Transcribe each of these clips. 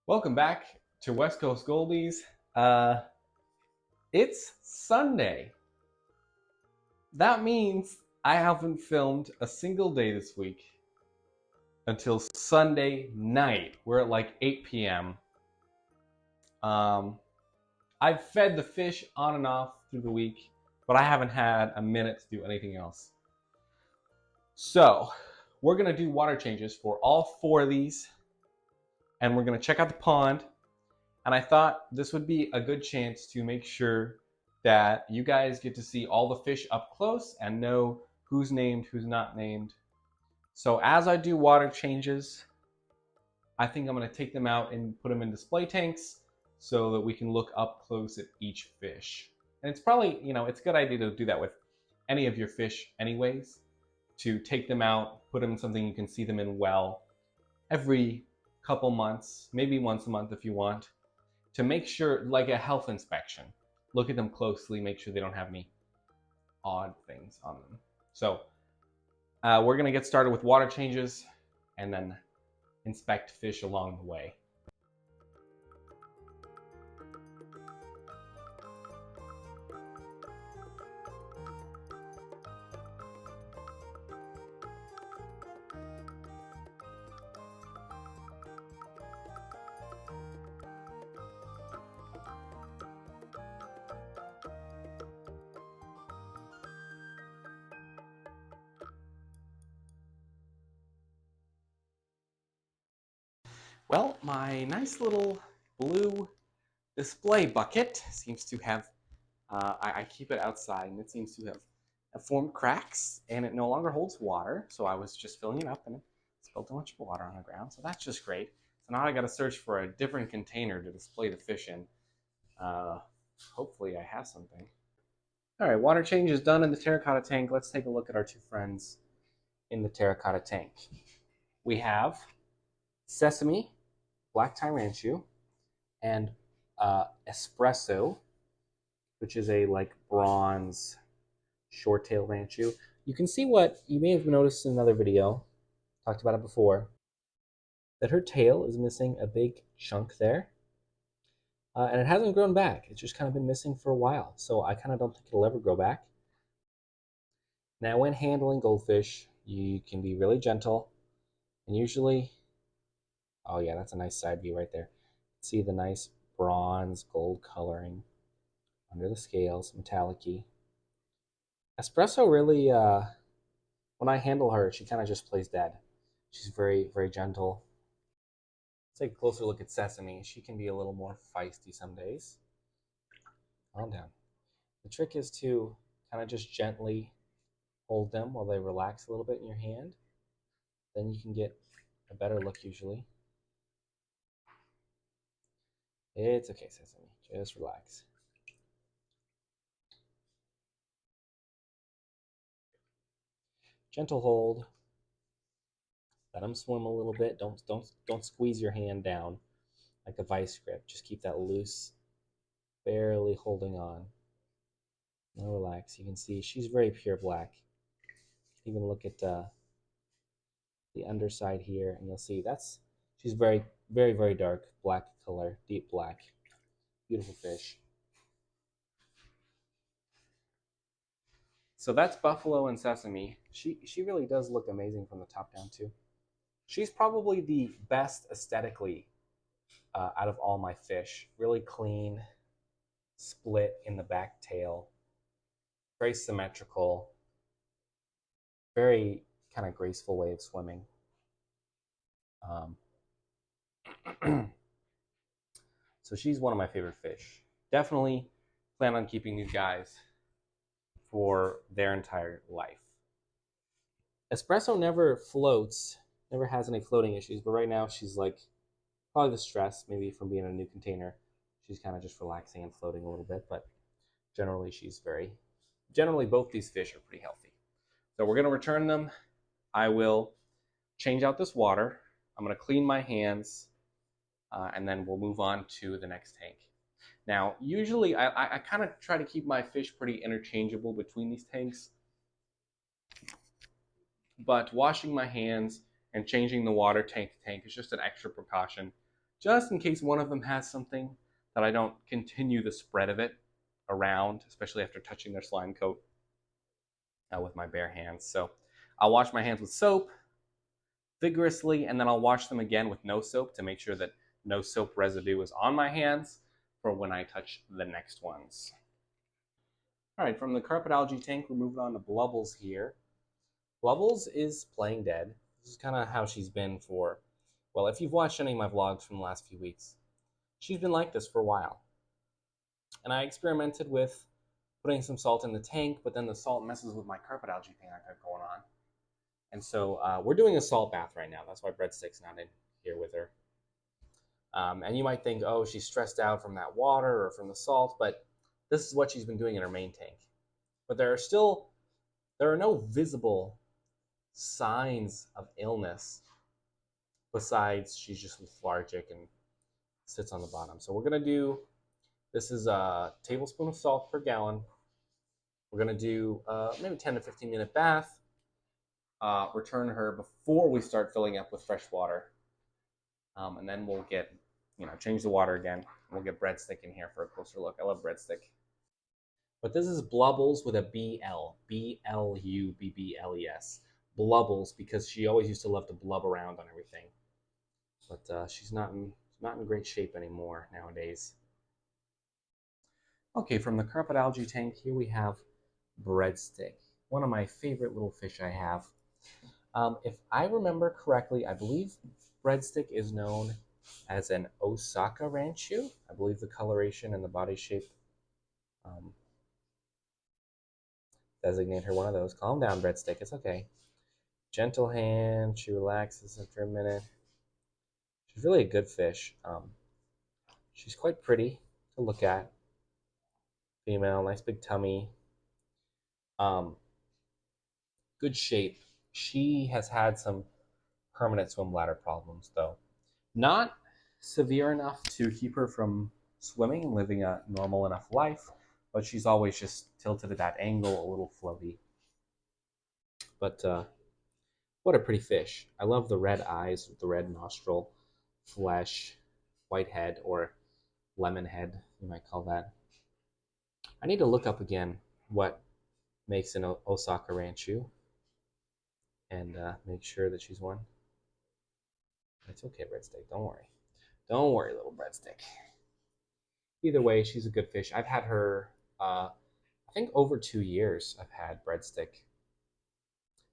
Welcome back to West Coast Goldies. Uh, it's Sunday. That means I haven't filmed a single day this week until Sunday night. We're at like 8 p.m. I've fed the fish on and off through the week, but I haven't had a minute to do anything else. So, we're going to do water changes for all four of these, and we're going to check out the pond. And I thought this would be a good chance to make sure that you guys get to see all the fish up close and know who's named, who's not named. So as I do water changes, I think I'm going to take them out and put them in display tanks so that we can look up close at each fish. And it's probably, it's a good idea to do that with any of your fish anyways, to take them out, put them in something you can see them in well every couple months, maybe once a month if you want, to make sure, like a health inspection. Look at them closely, make sure they don't have any odd things on them. So we're going to get started with water changes and then inspect fish along the way. Well, my nice little blue display bucket seems to have, I keep it outside, and it seems to have formed cracks, and it no longer holds water. So I was just filling it up, and it spilled a bunch of water on the ground. So that's just great. So now I got to search for a different container to display the fish in. Hopefully I have something. All right, water change is done in the terracotta tank. Let's take a look at our two friends in the terracotta tank. We have Sesame, Black Tyranchu, and Espresso, which is a like bronze short-tailed Ranchu. You can see what you may have noticed in another video, talked about it before, that her tail is missing a big chunk there. And it hasn't grown back. It's just kind of been missing for a while. So I kind of don't think it'll ever grow back. Now, when handling goldfish, you can be really gentle. And usually, oh yeah, that's a nice side view right there. See the nice bronze gold coloring under the scales, metallic-y. Espresso really, when I handle her, she kind of just plays dead. She's very, very gentle. Let's take a closer look at Sesame. She can be a little more feisty some days. Calm down. The trick is to kind of just gently hold them while they relax a little bit in your hand. Then you can get a better look usually. It's okay, Sesame. Just relax. Gentle hold. Let them swim a little bit. Don't squeeze your hand down like a vice grip. Just keep that loose, barely holding on. Now relax. You can see she's very pure black. Even look at the underside here, and you'll see she's very, very, very dark black color, deep black. Beautiful fish. So that's Buffalo and Sesame. She really does look amazing from the top down too. She's probably the best aesthetically out of all my fish. Really clean, split in the back tail, very symmetrical, very kind of graceful way of swimming. So she's one of my favorite fish. Definitely plan on keeping these guys for their entire life. Espresso never floats, never has any floating issues, but right now she's like probably the stress, maybe from being in a new container. She's kind of just relaxing and floating a little bit, but generally both these fish are pretty healthy. So we're going to return them. I will change out this water. I'm going to clean my hands, and then we'll move on to the next tank. Now, usually I kind of try to keep my fish pretty interchangeable between these tanks, but washing my hands and changing the water tank to tank is just an extra precaution just in case one of them has something, that I don't continue the spread of it around, especially after touching their slime coat with my bare hands. So I'll wash my hands with soap vigorously, and then I'll wash them again with no soap to make sure that no soap residue is on my hands for when I touch the next ones. All right, from the carpet algae tank, we're moving on to Blubbles here. Blubbles is playing dead. This is kind of how she's been for, well, if you've watched any of my vlogs from the last few weeks, she's been like this for a while. And I experimented with putting some salt in the tank, but then the salt messes with my carpet algae thing I got going on. And so we're doing a salt bath right now. That's why Breadstick's not in here with her. And you might think, oh, she's stressed out from that water or from the salt, but this is what she's been doing in her main tank. But there are no visible signs of illness besides she's just lethargic and sits on the bottom. So we're gonna do, this is a tablespoon of salt per gallon. We're gonna do maybe 10 to 15 minute bath. Return her before we start filling up with fresh water. And then we'll get, change the water again. We'll get Breadstick in here for a closer look. I love Breadstick. But this is Blubbles with a B-L. B-L-U-B-B-L-E-S. Blubbles, because she always used to love to blub around on everything. But she's not in great shape anymore nowadays. Okay, from the carpet algae tank, here we have Breadstick. One of my favorite little fish I have. If I remember correctly, I believe Breadstick is known as an Osaka Ranchu. I believe the coloration and the body shape designate her one of those. Calm down, Breadstick. It's okay. Gentle hand. She relaxes after a minute. She's really a good fish. She's quite pretty to look at. Female, nice big tummy. Good shape. She has had some permanent swim bladder problems, though. Not severe enough to keep her from swimming and living a normal enough life, but she's always just tilted at that angle, a little floaty. But what a pretty fish. I love the red eyes, the red nostril, flesh, white head, or lemon head, you might call that. I need to look up again what makes an Osaka Ranchu and make sure that she's one. It's okay, Breadstick. Don't worry. Don't worry, little Breadstick. Either way, she's a good fish. I've had her, I think over 2 years I've had Breadstick.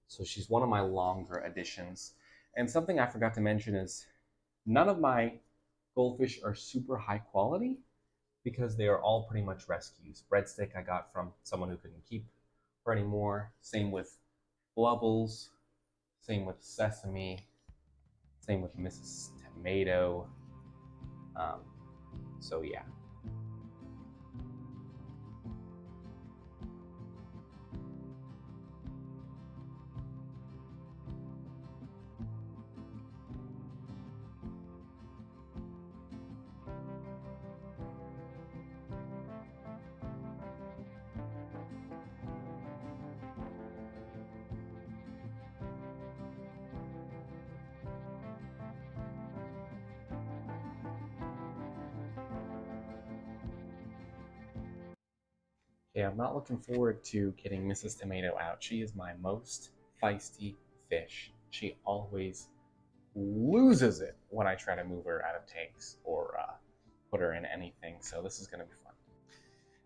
So she's one of my longer additions. And something I forgot to mention is none of my goldfish are super high quality because they are all pretty much rescues. Breadstick I got from someone who couldn't keep her anymore. Same with Blubbles. Same with Sesame. Same with Mrs. Tomato. So yeah. Yeah, I'm not looking forward to getting Mrs. Tomato out. She is my most feisty fish. She always loses it when I try to move her out of tanks or put her in anything, so this is going to be fun.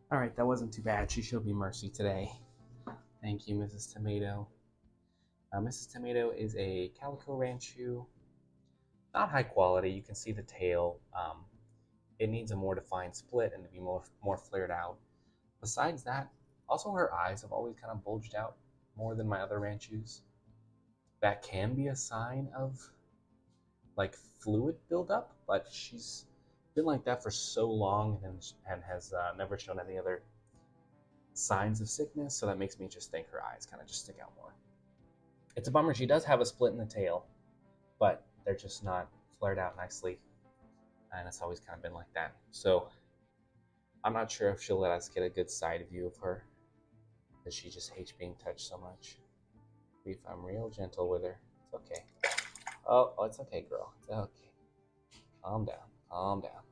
All right, that wasn't too bad. She showed me mercy today. Thank you, Mrs. Tomato. Mrs. Tomato is a Calico Ranchu. Not high quality. You can see the tail. It needs a more defined split and to be more flared out. Besides that, also her eyes have always kind of bulged out more than my other Ranchus. That can be a sign of like fluid buildup, but she's been like that for so long and has never shown any other signs of sickness, so that makes me just think her eyes kind of just stick out more. It's a bummer. She does have a split in the tail, but they're just not flared out nicely, and it's always kind of been like that. So I'm not sure if she'll let us get a good side view of her, because she just hates being touched so much. If I'm real gentle with her, it's okay. Oh, it's okay, girl. It's okay. Calm down. Calm down.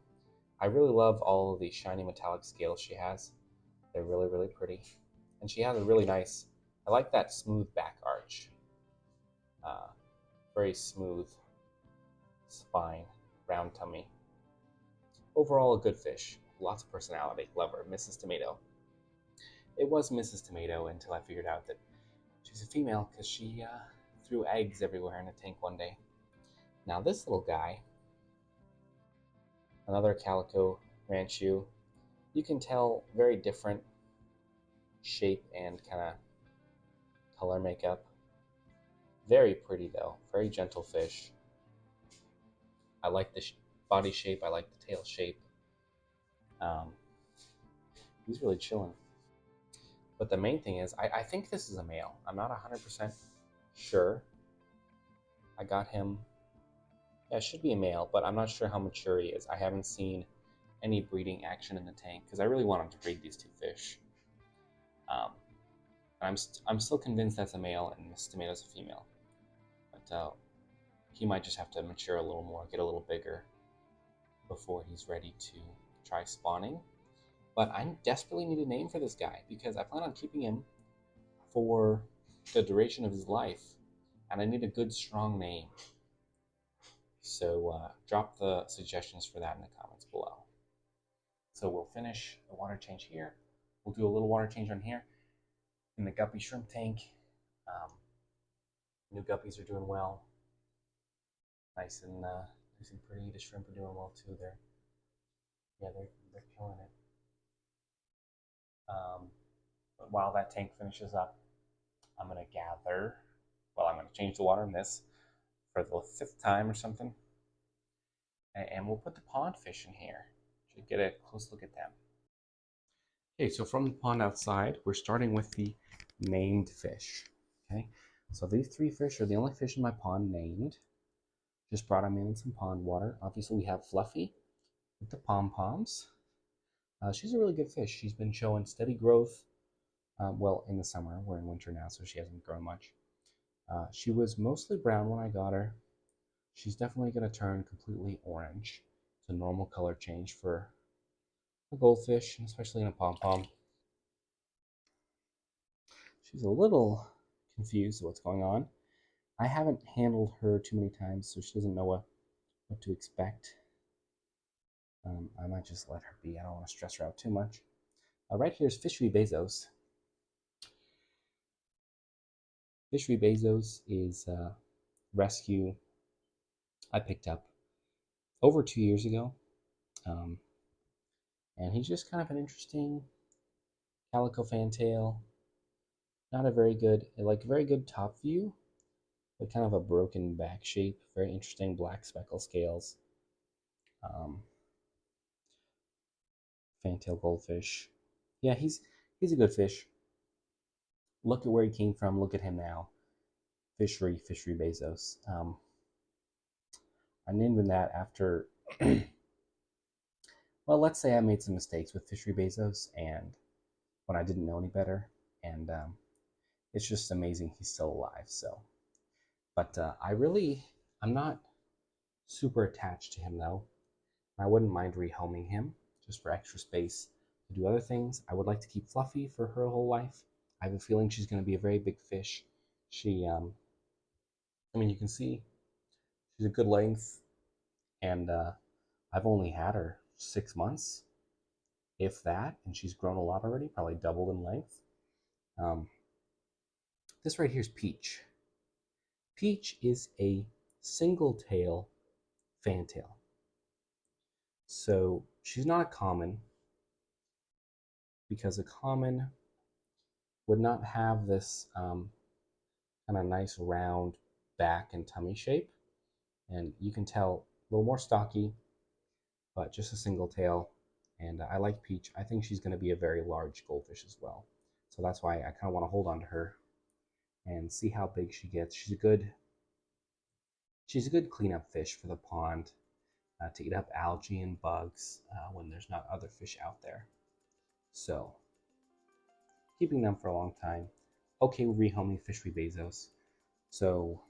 I really love all of the shiny metallic scales she has. They're really, really pretty. And she has a really nice, I like that smooth back arch. Uh, Very smooth spine, round tummy. Overall, a good fish. Lots of personality. Love her. Mrs. Tomato. It was Mrs. Tomato until I figured out that she's a female because she threw eggs everywhere in a tank one day. Now, this little guy, another calico ranchu, you can tell very different shape and kind of color makeup. Very pretty though, very gentle fish. I like the body shape, I like the tail shape. Um, he's really chilling. But the main thing is, I think this is a male. I'm not 100% sure. I got him, yeah, it should be a male, but I'm not sure how mature he is. I haven't seen any breeding action in the tank because I really want him to breed these two fish. Um, I'm still convinced that's a male and Miss Tomato's a female. But he might just have to mature a little more, get a little bigger before he's ready to try spawning. But I desperately need a name for this guy because I plan on keeping him for the duration of his life, and I need a good, strong name. So drop the suggestions for that in the comments below. So we'll finish the water change here. We'll do a little water change on here in the guppy shrimp tank. New guppies are doing well. Nice and pretty. The shrimp are doing well too. They're killing it. But while that tank finishes up, I'm gonna gather. Well, I'm gonna change the water in this for the 5th time or something, and we'll put the pond fish in here. Should get a close look at them. Okay, so from the pond outside, we're starting with the named fish. Okay, so these 3 fish are the only fish in my pond named. Just brought them in some pond water. Obviously, we have Fluffy with the pom-poms. She's a really good fish. She's been showing steady growth. Well, in the summer. We're in winter now, so she hasn't grown much. She was mostly brown when I got her. She's definitely going to turn completely orange. It's a normal color change for a goldfish, especially in a pom-pom. She's a little confused what's going on. I haven't handled her too many times, so she doesn't know what to expect. I might just let her be. I don't want to stress her out too much. Right here is Fishery Bezos. Fishery Bezos is a rescue I picked up over 2 years ago. And he's just kind of an interesting calico fantail. Not a very good, like very good top view, but kind of a broken back shape. Very interesting black speckle scales. Fantail goldfish. Yeah, he's a good fish. Look at where he came from. Look at him now. Fishery Bezos. I named him that after. Well, let's say I made some mistakes with Fishery Bezos, and when I didn't know any better, and it's just amazing he's still alive. So, but I'm not super attached to him though. I wouldn't mind rehoming him just for extra space to do other things. I would like to keep Fluffy for her whole life. I have a feeling she's going to be a very big fish. She, I mean, you can see she's a good length, and I've only had her 6 months, if that, and she's grown a lot already, probably doubled in length. This right here is Peach. Peach is a single tail fantail. So she's not a common, because a common would not have this kind of nice round back and tummy shape. And you can tell a little more stocky, but just a single tail. And I like Peach. I think she's going to be a very large goldfish as well. So that's why I kind of want to hold on to her and see how big she gets. She's a good cleanup fish for the pond to eat up algae and bugs when there's not other fish out there. So keeping them for a long time. Okay, rehoming Fishery Bezos. So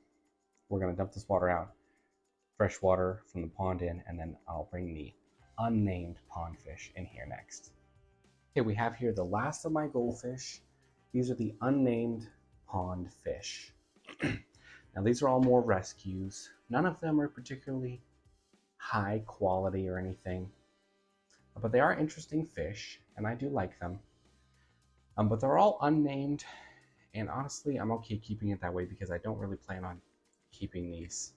we're going to dump this water out. fresh water from the pond in, and then I'll bring the unnamed pond fish in here next. Okay, we have here the last of my goldfish. These are the unnamed pond fish. Now these are all more rescues. None of them are particularly high quality or anything, but they are interesting fish, and I do like them. But they're all unnamed, and honestly, I'm okay keeping it that way because I don't really plan on keeping these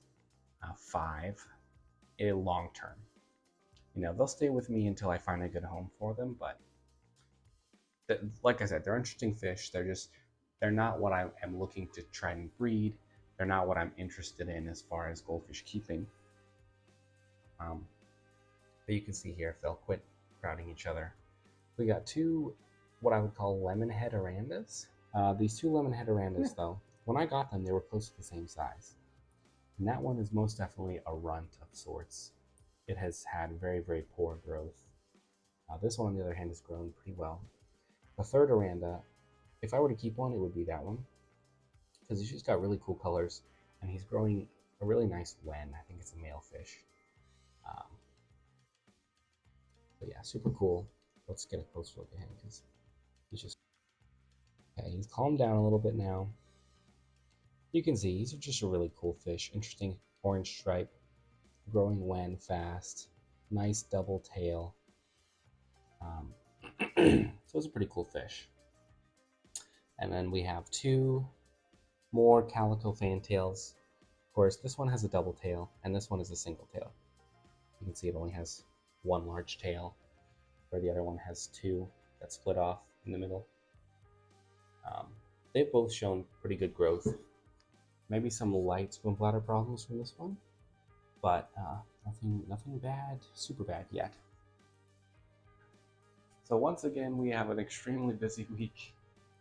5 long term. You know, they'll stay with me until I find a good home for them, but like I said, they're interesting fish. They're not what I am looking to try and breed. They're not what I'm interested in as far as goldfish keeping. But you can see here if they'll quit crowding each other. We got 2 what I would call lemonhead orandas. These 2 lemonhead orandas, though, when I got them, they were close to the same size. And that one is most definitely a runt of sorts. It has had very, very poor growth. This one, on the other hand, has grown pretty well. The third oranda, if I were to keep one, it would be that one, because he's just got really cool colors, and he's growing a really nice wen. I think it's a male fish. But yeah, super cool. Let's get a closer look at him, because he's just... Okay, he's calmed down a little bit now. You can see he's just a really cool fish. Interesting orange stripe, growing wen fast, nice double tail. So it's a pretty cool fish. And then we have 2 more calico fantails. Of course, this one has a double tail, and this one is a single tail. You can see it only has 1 large tail, where the other one has 2 that split off in the middle. They've both shown pretty good growth. Maybe some light swim bladder problems from this one, but nothing bad, super bad yet. So once again, we have an extremely busy week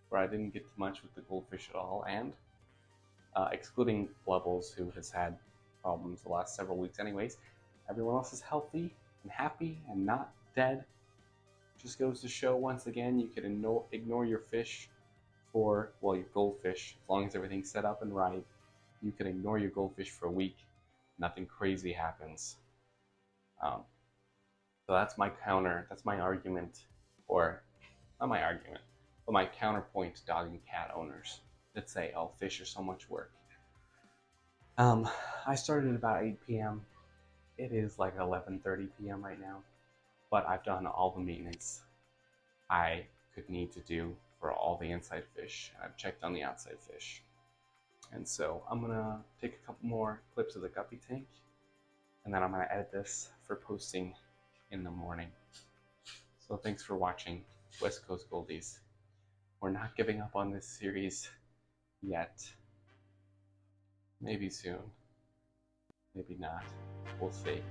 where I didn't get much with the goldfish at all, and excluding Blubbles, who has had problems the last several weeks anyways, everyone else is healthy and happy and not dead. Just goes to show once again, you can ignore your fish for, well, your goldfish, as long as everything's set up and right. You can ignore your goldfish for a week, nothing crazy happens. So that's my counter, that's my argument, or not my argument, but my counterpoint to dog and cat owners that say, oh, fish are so much work. I started at about 8 p.m. It is like 11:30 p.m. right now, but I've done all the maintenance I could need to do for all the inside fish, and I've checked on the outside fish. And so I'm gonna take a couple more clips of the guppy tank, and then I'm gonna edit this for posting in the morning. So thanks for watching West Coast Goldies. We're not giving up on this series yet. Maybe soon, maybe not, we'll see.